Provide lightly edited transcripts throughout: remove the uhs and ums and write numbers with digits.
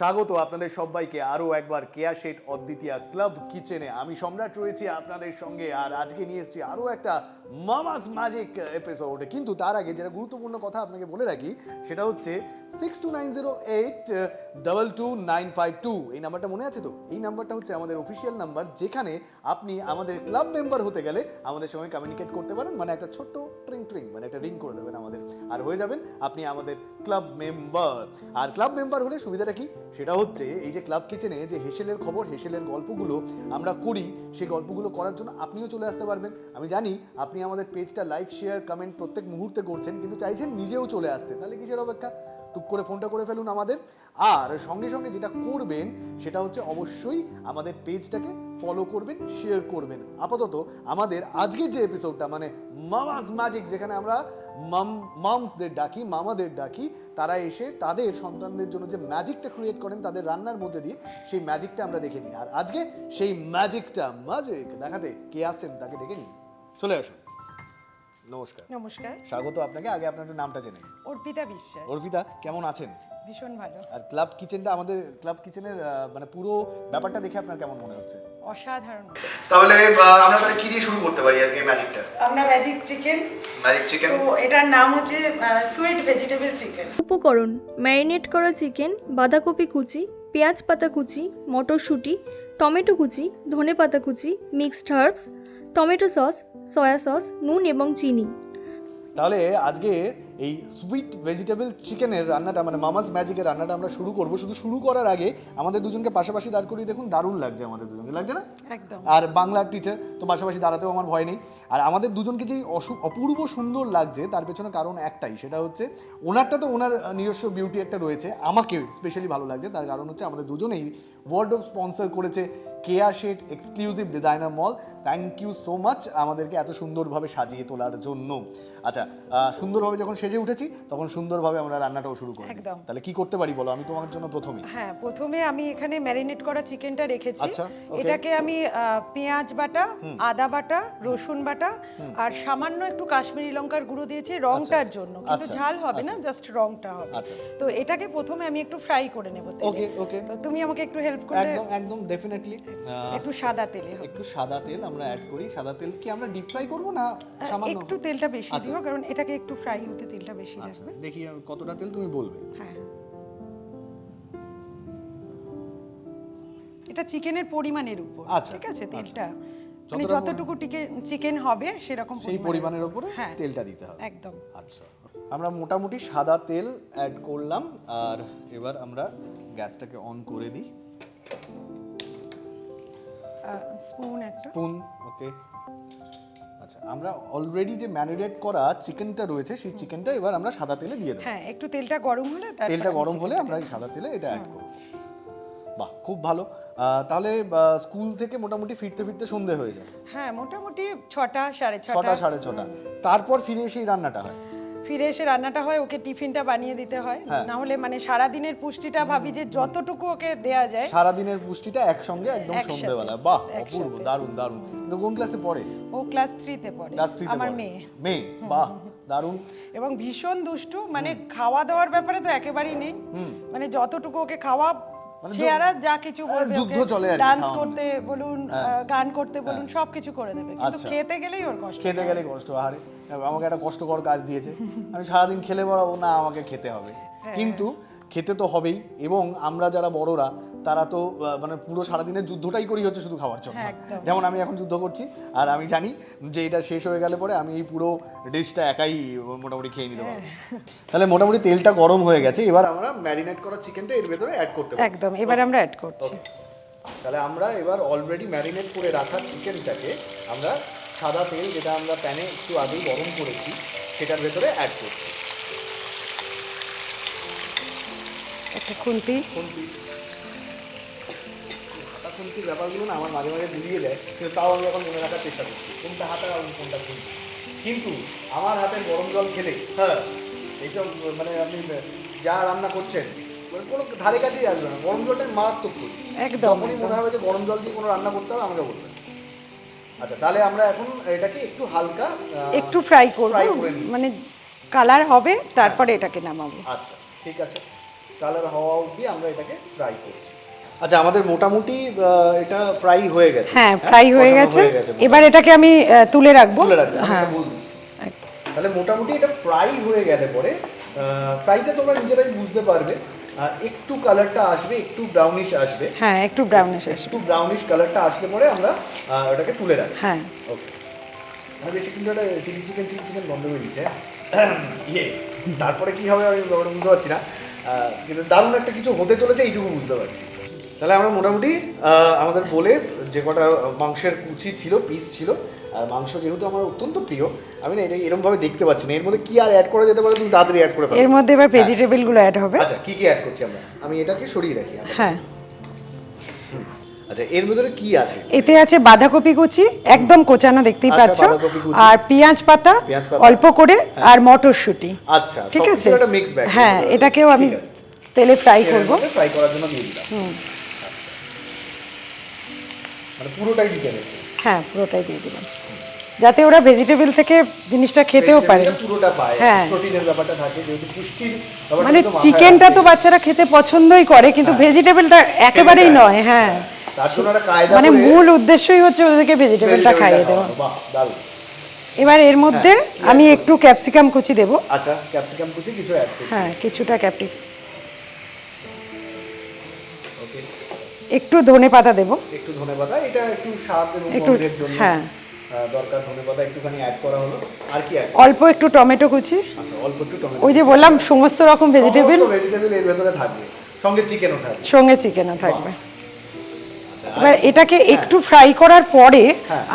স্বাগত আপনাদের সবাইকে আরো একবার কেয়া শেট অদ্বিতীয়া ক্লাব কিচেনে। আমি সম্রাট রয়েছি আপনাদের সঙ্গে, আর আজকে নিয়ে এসেছি আরো একটা মামাস ম্যাজিক এপিসোড। কিন্তু তার আগে যেটা গুরুত্বপূর্ণ কথা আপনাকে বলে রাখি, সেটা হচ্ছে 6290822952। এই নাম্বারটা মনে আছে তো? এই নাম্বারটা হচ্ছে আমাদের অফিসিয়াল নাম্বার, যেখানে আপনি আমাদের ক্লাব মেম্বার হতে গেলে আমাদের সঙ্গে কমিউনিকেট করতে পারেন। মানে একটা ছোট্ট ট্রিং মানে একটা রিং করে দেবেন আমাদের, আর হয়ে যাবেন আপনি আমাদের ক্লাব মেম্বার। আর ক্লাব মেম্বার হলে সুবিধাটা কি, সেটা হচ্ছে এই যে ক্লাব কিচেনে যে হেসেলের খবর, হেসেলের গল্পগুলো আমরা করি, সেই গল্পগুলো করার জন্য আপনিও চলে আসতে পারবেন। আমি জানি আপনি আমাদের পেজটা লাইক, শেয়ার, কমেন্ট প্রত্যেক মুহূর্তে করছেন, কিন্তু চাইছেন নিজেও চলে আসতে। তাহলে কিসের অপেক্ষা? টুক করে ফোনটা করে ফেলুন আমাদের। আর সঙ্গে সঙ্গে যেটা করবেন সেটা হচ্ছে অবশ্যই আমাদের পেজটাকে ফলো করবেন, শেয়ার করবেন। আপাতত আমাদের আজকের যে এপিসোডটা, মানে মামাস ম্যাজিক, যেখানে আমরা মামসদের ডাকি, মামাদের ডাকি, তারা এসে তাদের সন্তানদের জন্য যে ম্যাজিকটা ক্রিয়েট করেন তাদের রান্নার মধ্যে দিয়ে, সেই ম্যাজিকটা আমরা দেখে নিই। আর আজকে সেই ম্যাজিক দেখাতে কে আসছেন তাকে ডেকে নিই। চলে আসুন। নমস্কার। নমস্কার, স্বাগত আপনাকে। আগে আপনার একটু নামটা জেনে নিন। অর্পিতা বিশ্বাস। অর্পিতা, কেমন আছেন? ভীষণ ভালো। আর ক্লাব কিচেনটা, আমাদের ক্লাব কিচেনের মানে পুরো ব্যাপারটা দেখে আপনার কেমন মনে হচ্ছে? অসাধারণ। তাহলে আমরা তাহলে কি দিয়ে শুরু করতে পারি আজকে ম্যাজিকটা? আমরা ম্যাজিক চিকেন। তো এটার নাম হচ্ছে সুইট ভেজিটেবল চিকেন। উপকরণ: ম্যারিনেট করা চিকেন, বাঁধাকপি কুচি, পেঁয়াজ পাতা কুচি, মটরশুঁটি, টমেটো কুচি, ধনেপাতা কুচি, mixed herbs, tomato sauce, soya sauce, নুন এবং চিনি। তাহলে আজকে এই সুইট ভেজিটেবল চিকেনের রান্নাটা, মানে মামাস ম্যাজিকের রান্নাটা আমরা শুরু করব। শুধু শুরু করার আগে আমাদের দুজনকে পাশাপাশি দাঁড় করিয়ে দেখুন, দারুণ লাগছে আমাদের দুজনকে, লাগছে না? একদম। আর বাংলার টিচার তো পাশাপাশি দাঁড়াতেও আমার ভয় নেই। আর আমাদের দুজনকে যে অপূর্ব সুন্দর লাগছে তার পেছনে কারণ একটাই, সেটা হচ্ছে ওনারটা তো ওনার নিজস্ব বিউটি একটা রয়েছে, আমাকে স্পেশালি ভালো লাগছে। তার কারণ হচ্ছে আমাদের দুজনেই ওয়ার্ড অফ স্পন্সর করেছে Keya Seth exclusive designer mall. Thank you so much আমাদেরকে এত সুন্দরভাবে সাজিয়ে তোলার জন্য। আচ্ছা, সুন্দরভাবে যখন সেজে উঠেছি তখন সুন্দরভাবে আমরা রান্নাটাও শুরু করি। একদম। তাহলে কি করতে পারি বলো? আমি তোমার জন্য প্রথমে আমি এখানে ম্যারিনেট করা চিকেনটা রেখেছি। আচ্ছা, এটাকে আমি পেঁয়াজ বাটা, আদা বাটা, রসুন বাটা আর সামান্য একটু কাশ্মীরি লঙ্কার গুঁড়ো দিয়েছি রংটার জন্য, কিন্তু ঝাল হবে না, জাস্ট রংটা হবে। তো এটাকে প্রথমে আমি একটু ফ্রাই করে নেব তেলে। ওকে ওকে। তো তুমি আমাকে একটু হেল্প করবে? একদম একদম, ডেফিনেটলি। একটু সাদা তেলে, একটু সাদা তেল আমরা অ্যাড করি। সাদা তেল কি আমরা ডিপ ফ্রাই করব না সামান্য? একটু তেলটা বেশি দিও, কারণ এটাকে একটু ফ্রাই হতে তেলটা বেশি লাগবে। দেখি কতটা তেল তুমি বলবে। হ্যাঁ, এটা চিকেনের পরিমাণের উপর, ঠিক আছে? তেলটা মানে যতটুকু চিকেন হবে সেরকম সেই পরিমাণের উপরে তেলটা দিতে হবে। একদম। আচ্ছা, আমরা মোটামুটি সাদা তেল অ্যাড করলাম। আর এবার আমরা গ্যাসটাকে অন করে দিই। স্পুন, ওকে। আচ্ছা, আমরা অলরেডি যে ম্যারিনেট করা চিকেনটা রয়েছে সেই চিকেনটা এবার আমরা সাদা তেলে দিয়ে দেব। হ্যাঁ, একটু তেলটা গরম হলে আমরা এই সাদা তেলে এটা অ্যাড করব। বাহ, খুব ভালো। তাহলে স্কুল থেকে মোটামুটি ফিরতে ফিরতে সন্ধে হয়ে যায়। হ্যাঁ, মোটামুটি 6টা, 6:30। তারপর ফিরে এসে রান্নাটা হয়। ওকে টিফিনটা বানিয়ে দিতে হয়, না হলে মানে সারা দিনের পুষ্টিটা ভাবি যে যতটুকু ওকে দেয়া যায়, সারা দিনের পুষ্টিটা একসঙ্গে একদম সন্ধ্যেবেলা। বাহ, অপূর্ব, দারুণ দারুণ। কোন ক্লাসে পড়ে ও? ক্লাস 3-তে পড়ে আমার মেয়ে। বাহ, দারুণ। এবং ভীষণ দুষ্টু, মানে খাওয়া দাওয়ার ব্যাপারে তো একেবারেই নেই। মানে যতটুকু ওকে খাওয়া, চেয়ারা যা কিছু বলবে, যুদ্ধ চলে, ডান্স করতে বলুন, গান করতে বলুন, সবকিছু করে দেবে, কিন্তু খেতে গেলেই ওর কষ্ট। আরে আমাকে একটা কষ্টকর কাজ দিয়েছে, আমি সারাদিন খেলে বেড়াবো না, আমাকে খেতে হবে। কিন্তু খেতে তো হবেই। এবং আমরা যারা বড়রা তারা তো মানে পুরো সারাদিনের যুদ্ধটাই করি হচ্ছে শুধু খাওয়ার জন্য। যেমন আমি এখন যুদ্ধ করছি, আর আমি জানি যে এটা শেষ হয়ে গেলে পরে আমি এই পুরো ডিশটা একাই মোটামুটি খেয়ে নিতে পারবো। তাহলে মোটামুটি তেলটা গরম হয়ে গেছে, এবার আমরা ম্যারিনেট করা চিকেনটা এর ভেতরে অ্যাড করতে পারি। একদম, এবার আমরা অ্যাড করছি। তাহলে আমরা এবার অলরেডি ম্যারিনেট করে রাখা চিকেনটাকে আমরা সাদা তেল, যেটা আমরা প্যানে একটু আগেই গরম করেছি, সেটার ভেতরে অ্যাড করছি। একটা খুন্তির ব্যাপারগুলো না আমার মাঝে মাঝে গুলিয়ে দেয়, কিন্তু তাও আমি এখন মনে রাখার চেষ্টা করছি কোনটা হাতা আর কোনটা খুন্তি। কিন্তু আমার হাতের গরম জল খেলে, এইসব মানে আপনি যা রান্না করছেন কোনো ধারে কাছেই আসবে না। গরম জলটা মারাত্মক করি, যখনই মনে হবে যে গরম জল দিয়ে কোনো রান্না করতে হবে আমাকে বলবেন। আচ্ছা, তাহলে আমরা এখন এটাকে একটু হালকা একটু ফ্রাই করব, মানে কালার হবে, তারপরে এটাকে নামাবো। আচ্ছা, ঠিক আছে। কালার হওয়া অবধি আমরা এটাকে ফ্রাই করছি। আচ্ছা, আমাদের মোটামুটি এটা ফ্রাই হয়ে গেছে। হ্যাঁ, ফ্রাই হয়ে গেছে। এবার এটাকে আমি তুলে রাখবো। হ্যাঁ, তাহলে মোটামুটি এটা ফ্রাই হয়ে গেলে পরে ফ্রাইতে তোমরা নিজেরাই বুঝতে পারবে একটু কালারটা আসবে, একটু ব্রাউনিশ আসবে। হ্যাঁ, একটু ব্রাউনিশ আসবে। একটু ব্রাউনিশ কালারটা আসলে পরে আমরা ওটাকে তুলে রাখি। হ্যাঁ, ওকে। মানে বেশি কিন্তু একটা চিলি চিকেন বন্ধ হয়ে দিচ্ছে। তারপরে কি হবে আমি বুঝতে পারছি না, কিন্তু দারুণ একটা কিছু হতে চলেছে এইটুকু বুঝতে পারছি। তাহলে আমরা মোটামুটি আমাদের বলে যে কটা মাংসের কুচি ছিল, পিস ছিল, আর মাংস যেহেতু আমার অত্যন্ত প্রিয়, আমি না এটা এরকমভাবে দেখতে পাচ্ছি না, এর মধ্যে কি আর অ্যাড করা যেতে পারে, তুমি তাড়াতাড়ি অ্যাড করে পারো। এর মধ্যে এবার ভেজিটেবলগুলো অ্যাড হবে। আচ্ছা, কি কি অ্যাড করছি আমরা? আমি এটাকে সরিয়ে রাখি। হ্যাঁ, আচ্ছা, এর ভিতরে কি আছে? এতে আছে বাঁধাকপি কুচি, একদম কোচানো দেখতেই পাচ্ছ, আর পেঁয়াজ পাতা অল্প করে, আর মটরশুঁটি। আচ্ছা, ঠিক আছে, এটা মিক্স ব্যাগ। হ্যাঁ, এটাকেও আমি তেলে ফ্রাই করব। ফ্রাই করার জন্য দিয়ে দিলাম। মানে পুরোটাই দিতে হবে? হ্যাঁ, পুরোটাই দিয়ে দিলাম, যাতে ওরা ভেজিটেবল থেকে জিনিসটা খেতেও পারে। পুরোটা পায়, হ্যাঁ, প্রোটিনের ব্যাপারটা থাকে, যেহেতু পুষ্টির ব্যাপারটা। মানে চিকেনটা তো বাচ্চারা খেতে পছন্দই করে, কিন্তু ভেজিটেবলটা একেবারেই নয়। হ্যাঁ, তার জন্য একটা কায়দা, মানে মূল উদ্দেশ্যই হচ্ছে ওদেরকে ভেজিটেবলটা খাইয়ে দেওয়া। বাহ, দারুণ। এবার এর মধ্যে আমি একটু ক্যাপসিকাম কুচি দেব। আচ্ছা, ক্যাপসিকাম কুচি কিছু অ্যাড করছি। হ্যাঁ, কিছুটা ক্যাপসিকাম, ওকে, একটু ধনেপাতা দেব। একটু ধনেপাতা, এটা একটু স্বাদ এবং গন্ধের জন্য দরকার, ধনেপাতা একটুখানি অ্যাড করা হলো। আর কি অ্যাড? অল্প একটু টমেটো কুচি। আচ্ছা, অল্প একটু টমেটো। ওই যে বললাম সমস্ত রকম ভেজিটেবল এর ভেতরে থাকবে, সঙ্গে চিকেনও থাকবে। সঙ্গে চিকেনও থাকবে। এবার এটাকে একটু ফ্রাই করার পরে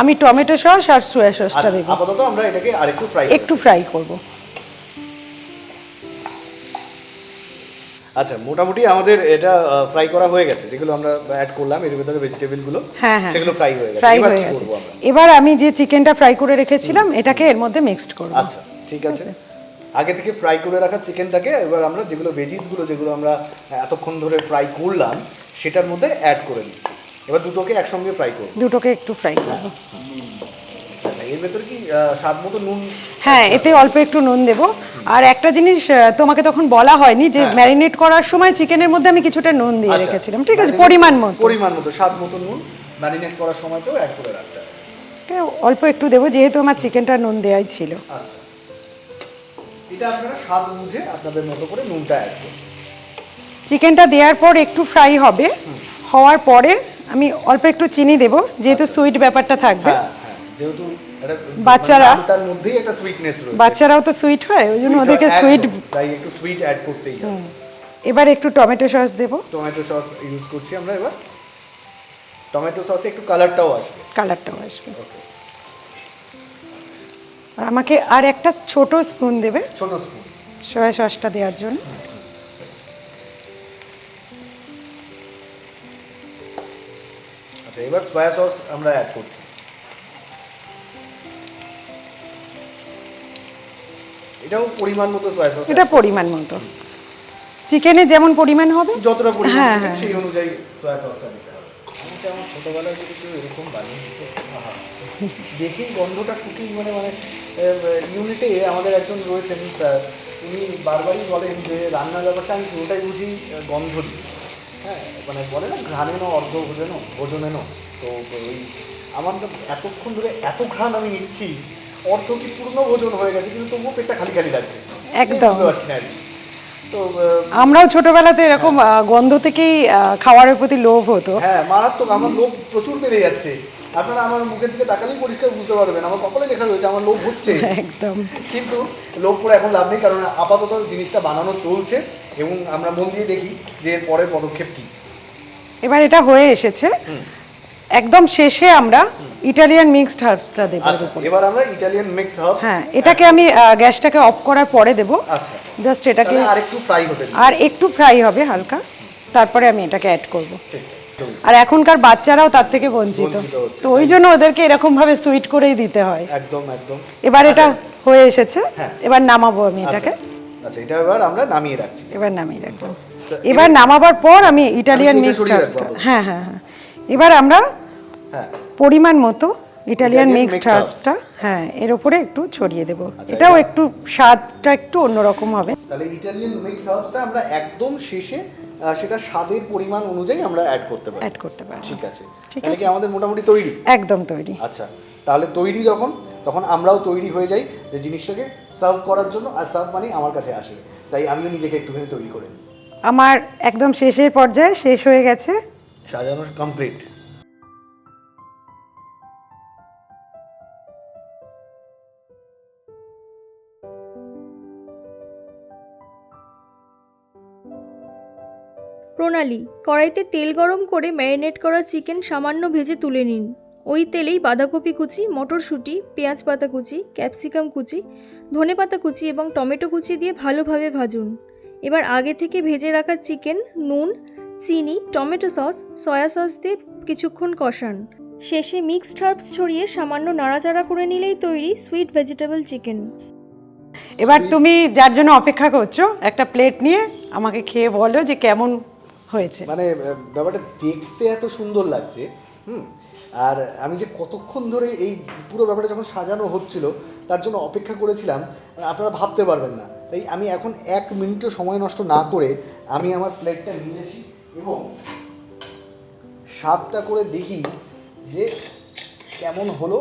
আমি টমেটো সস আর সয়া সসটা দেব। আপাতত আমরা এটাকে আরেকটু ফ্রাই করব। আচ্ছা, মোটামুটি আমাদের এটা ফ্রাই করা হয়ে গেছে, যেগুলো আমরা অ্যাড করলাম এর ভিতরে ভেজিটেবল গুলো, সেগুলো ফ্রাই হয়ে গেছে। এবার কি করব আমরা? এবার আমি যে চিকেনটা ফ্রাই করে রেখেছিলাম এটাকে এর মধ্যে মিক্সড করব। আচ্ছা, ঠিক আছে। আগে থেকে ফ্রাই করে রাখা চিকেনটাকে এবার আমরা যেগুলো ভেজিস গুলো যেগুলো আমরা এতক্ষণ ধরে ফ্রাই করলাম সেটার মধ্যে অ্যাড করে দিচ্ছি। এবার দুটোকে একসঙ্গে ফ্রাই করব। দুটোকে একটু ফ্রাই করব। আচ্ছা, এর ভেতরে কি স্বাদ মতো নুন? হ্যাঁ, এতে অল্প একটু নুন দেব। আর একটা জিনিস তোমাকে তখন বলা হয়নি যে ম্যারিনেট করার সময় চিকেনের মধ্যে আমি কিছুটা নুন দিয়ে রেখেছিলাম। ঠিক আছে, পরিমাণ মতো স্বাদ মতো নুন ম্যারিনেট করার সময়তেও অ্যাড করে রাখতে হবে। অল্প একটু দেব, যেহেতু আমার চিকেনটা নুন দেওয়াই ছিল। আচ্ছা, এটা আপনারা স্বাদ বুঝে আপনাদের মতো করে নুনটা অ্যাড করুন। চিকেনটা দেওয়ার পর একটু ফ্রাই হবে, হওয়ার পরে আমি অল্প একটু চিনি দেব, যেহেতু সুইট ব্যাপারটা থাকবে। যেহেতু বাচ্চারা, তার মধ্যেই একটা সুইটনেস রয়েছে, বাচ্চারাও তো সুইট হয়, ওই জন্য ওদেরকে সুইট, তাই একটু সুইট অ্যাড করতেই হবে। এবার একটু টমেটো সস দেব। টমেটো সস ইউজ করছি আমরা। এবার টমেটো সসে একটু কালারটাও আসবে। আর আমাকে আর একটা ছোট স্পুন দেবে, ছোট স্পুন, সয়া সসটা দেওয়ার জন্য। আচ্ছা, এবার সয়া সস আমরা অ্যাড করছি। এটাও পরিমাণ মতো সয়া সস, এটা পরিমাণ মতো, চিকেনে যেমন পরিমাণ হবে যতটা পরিমাণ সেই অনুযায়ী সয়া সসটা দিতে হবে। আমাকে আমার ছোটবেলায় যদি কেউ এরকম বানিয়ে দিত, দেখেই গন্ধটা শুকিয়ে মানে ইউনিটে আমাদের একজন রয়েছেন স্যার, উনি বারবারই বলেন যে রান্নার ব্যাপারটা আমি পুরোটাই বুঝি গন্ধ দিই। হ্যাঁ, মানে বলে না ঘ্রাণে নো অর্ধ ভোজনে নো। তো ওই আমার এতক্ষণ ধরে এত ঘ্রাণ আমি নিচ্ছি, অর্ধ কি পূর্ণ ভোজন হয়ে গেছে, কিন্তু তবুও পেটটা খালি খালি লাগছে, একদম বুঝতে পারছি না। তো আমরাও ছোটবেলাতে এরকম গন্ধ থেকেই খাবারের প্রতি লোভ হতো। হ্যাঁ, মারাত্মক, আমার লোভ প্রচুর বেড়ে যাচ্ছে। আপনারা আমার মুখের দিকে তাকালেই পরিষ্কার বুঝতে পারবেন, আমার কপালে লেখা রয়েছে আমার লোভ হচ্ছে একদম। কিন্তু লোভ করে এখন লাভ নেই, কারণ আপাতত জিনিসটা বানানো চলছে এবং আমরা মন দিয়ে দেখি যে এর পরের পদক্ষেপ কি। এবার এটা হয়ে এসেছে, একদম শেষে আমরা ইটালিয়ান মিক্সড হার্বসটা দেব। আচ্ছা, এবার আমরা ইটালিয়ান মিক্সড হার্বস, হ্যাঁ, এটাকে আমি গ্যাসটাকে অফ করার পরে দেব। আচ্ছা, জাস্ট এটাকে আরেকটু ফ্রাই হতে দিই, আর একটু ফ্রাই হবে হালকা, তারপরে আমি এটাকে অ্যাড করব। আর এখনকার বাচ্চারাও তার থেকে বঞ্চিত, তো ওই জন্য ওদেরকে এরকম ভাবে সুইট করেই দিতে হয়। একদম একদম। এবার এটা হয়ে এসেছে, এবার নামাবো আমি এটাকে। আচ্ছা, এটা এবার আমরা নামিয়ে রাখছি। এবার নামিয়ে রাখলাম। এবার নামাবার পর আমি ইটালিয়ান মিক্সড হার্বসটা, হ্যাঁ, এবার আমরা পরিমাণ মতো ইটালিয়ান মিক্সড হার্বসটা হ্যাঁ এর উপরে একটু ছড়িয়ে দেব। এটাও একটু স্বাদটা একটু অন্যরকম হবে। তাহলে ইটালিয়ান মিক্সড হার্বসটা আমরা একদম শেষে সেটা স্বাদের পরিমাণ অনুযায়ী আমরা অ্যাড করতে পারি। ঠিক আছে, তাহলে কি আমাদের মোটামুটি তৈরি? একদম তৈরি। আচ্ছা, তাহলে তৈরি তখন আমরাও তৈরি হয়ে যাই যে জিনিসটাকে সার্ভ করার জন্য। আর সার্ভ মানে আমার কাছে আসে, তাই আমিও নিজেকে একটুখানি তৈরি করে নিই। আমার একদম শেষের পর্যায়ে শেষ হয়ে গেছে, সাজানো কমপ্লিট। প্রণালী: কড়াইতে তেল গরম করে ম্যারিনেট করা চিকেন সামান্য ভেজে তুলে নিন। ওই তেলেই বাঁধাকপি কুচি, মটরশুঁটি, পেঁয়াজ পাতা কুচি, ক্যাপসিকাম কুচি, ধনেপাতা কুচি এবং টমেটো কুচি দিয়ে ভালোভাবে ভাজুন। এবার আগে থেকে ভেজে রাখা চিকেন, নুন, চিনি, টমেটো সস, সয়া সস দিয়ে কিছুক্ষণ কষান। শেষে মিক্সড হার্বস ছড়িয়ে সামান্য নাড়াচাড়া করে নিলেই তৈরি সুইট ভেজিটেবল চিকেন। এবার তুমি যার জন্য অপেক্ষা করছো একটা প্লেট নিয়ে আমাকে খেয়ে বলো যে কেমন হয়েছে। মানে ব্যাপারটা দেখতে এত সুন্দর লাগছে, আর আমি যে কতক্ষণ ধরে এই পুরো ব্যাপারটা যখন সাজানো হচ্ছিল তার জন্য অপেক্ষা করেছিলাম আপনারা ভাবতে পারবেন না। তাই আমি এখন 1 মিনিটও সময় নষ্ট না করে আমি আমার প্লেটটা নিয়ে আসি এবং স্বাদটা করে দেখি যে কেমন হলো।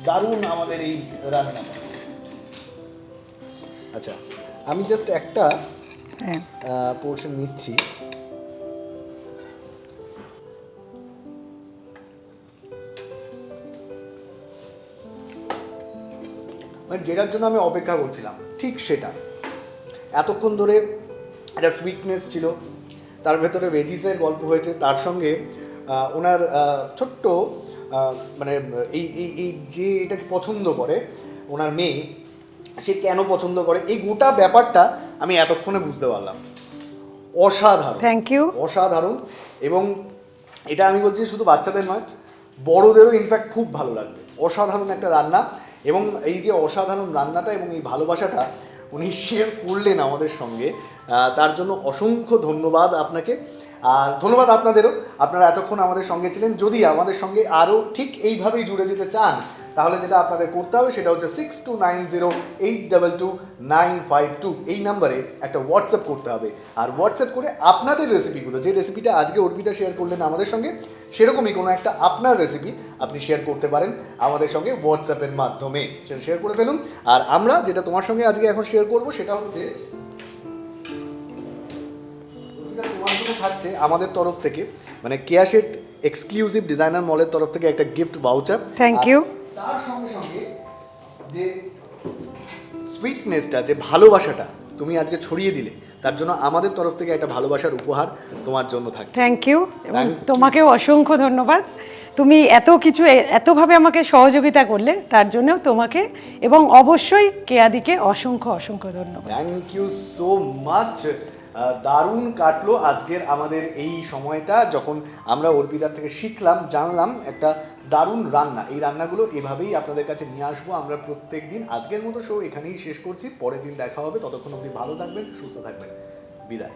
দারুণ আমাদের এই রান্নাটা। আচ্ছা, আমি জাস্ট একটা পোর্শন নিচ্ছি। মানে যেটার জন্য আমি অপেক্ষা করছিলাম ঠিক সেটা। এতক্ষণ ধরে একটা সুইটনেস ছিল, তার ভেতরে ভেজিসের গল্প হয়েছে, তার সঙ্গে ওনার ছোট্ট মানে এই এই এই যে এটাকে পছন্দ করে ওনার মেয়ে, সে কেন পছন্দ করে এই গোটা ব্যাপারটা আমি এতক্ষণে বুঝতে পারলাম। অসাধারণ, থ্যাংক ইউ, অসাধারণ। এবং এটা আমি বলছি শুধু বাচ্চাদের নয়, বড়োদেরও ইনফ্যাক্ট খুব ভালো লাগবে। অসাধারণ একটা রান্না, এবং এই যে অসাধারণ রান্নাটা এবং এই ভালোবাসাটা উনি শেয়ার করলেন আমাদের সঙ্গে, তার জন্য অসংখ্য ধন্যবাদ আপনাকে। আর ধন্যবাদ আপনাদেরও, আপনারা এতক্ষণ আমাদের সঙ্গে ছিলেন। যদি আমাদের সঙ্গে আরও ঠিক এইভাবেই জুড়ে যেতে চান তাহলে যেটা আপনাদের করতে হবে সেটা হচ্ছে 6290822952 এই নাম্বারে একটা হোয়াটসঅ্যাপ করতে হবে। আর হোয়াটসঅ্যাপ করে আপনাদের রেসিপিগুলো, যে রেসিপিটা আজকে অর্পিতা শেয়ার করলেন আমাদের সঙ্গে, সেরকমই কোনো একটা আপনার রেসিপি আপনি শেয়ার করতে পারেন আমাদের সঙ্গে হোয়াটসঅ্যাপের মাধ্যমে। সেটা শেয়ার করে ফেলুন। আর আমরা যেটা তোমার সঙ্গে আজকে এখন শেয়ার করবো সেটা হচ্ছে তোমার জন্য থাকছে আমাদের তরফ থেকে, মানে কেয়াশেট এক্সক্লুসিভ ডিজাইনার মলের তরফ থেকে একটা গিফট ভাউচার। Thank you. তার সঙ্গে সঙ্গে যে সুইটনেসটা, যে ভালোবাসাটা তুমি আজকে ছড়িয়ে দিলে, তার জন্য আমাদের তরফ থেকে একটা ভালোবাসার উপহার তোমার জন্য থাকে। থ্যাংক ইউ, এবং তোমাকেও অসংখ্য ধন্যবাদ। তুমি এত কিছু এতভাবে আমাকে সহযোগিতা করলে তার জন্যও তোমাকে এবং অবশ্যই কেয়াদিকে অসংখ্য অসংখ্য ধন্যবাদ। Thank you so much. দারুণ কাটলো আজকের আমাদের এই সময়টা, যখন আমরা অর্পিতার থেকে শিখলাম, জানলাম একটা দারুণ রান্না। এই রান্নাগুলো এভাবেই আপনাদের কাছে নিয়ে আসবো আমরা প্রত্যেক দিন। আজকের মতো শো এখানেই শেষ করছি, পরের দিন দেখা হবে। ততক্ষণ অবধি ভালো থাকবেন, সুস্থ থাকবেন, বিদায়।